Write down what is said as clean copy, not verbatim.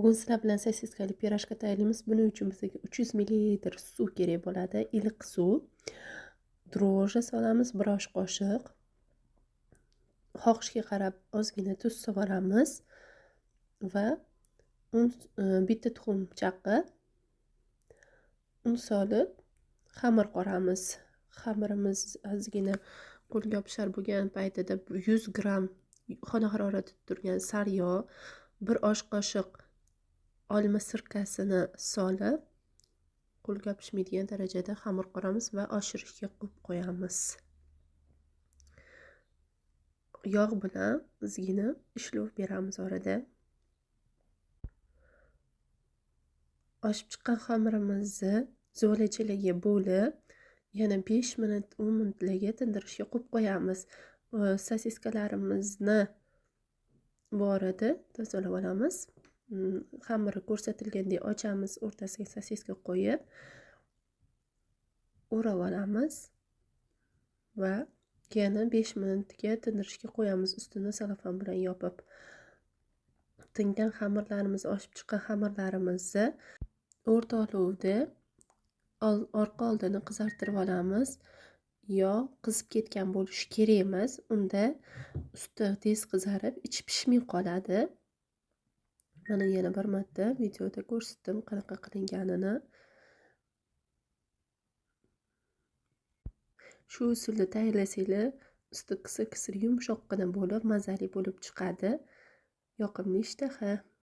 Bugun sizlar bilan sosiskali pirojka tayyorlaymiz. Buning uchun bizga 300 ml suv kerak bo'ladi. Iliq suv. Dro'jja solamiz 1 osh qoshiq. Xohishga qarab ozgina tuz solamiz va bitta tuxum chaqi un solib xamir qoramiz. Xamirimiz ozgina qo'lga yopishar bo'lgan paytida 100 gramm xona haroratida turgan sariyog', 1 osh qoshiq olma sirkasini solib qo'lga yopishmaydigan darajada xamir qoramiz va oshirishga qo'yib qo'yamiz. Yog' bilan ozgina ishlov beramiz orada. Oshib chiqqan xamirimizni zo'lachalarga bo'lib, yana 5 minut 10 minutlarga tindirishga qo'yib qo'yamiz. Sosiskalarimizni bu orada tozalab olamiz. Xamiri ko'rsatilgandek ochamiz, o'rtasiga sosiska qo'yib o'rab olamiz va yana 5 minutga tindirishga qo'yamiz, ustini selofan bilan yopib. Tingan xamirlarimiz, oshib chiqqan xamirlarimizni o'rta olovda orqa oldini qizartirib olamiz. Yog' qizib ketgan bo'lishi kerak emas, unda usti tez qizarib, ichi pishmay qoladi. Mana yana bir marta videoda ko'rsatdim qanaqa qilinganini. Shu usulda tayyorlasanglar, usti qisir-qisir yumshoqqina bo'lib, mazali bo'lib chiqadi. Yoqimli ishtaha.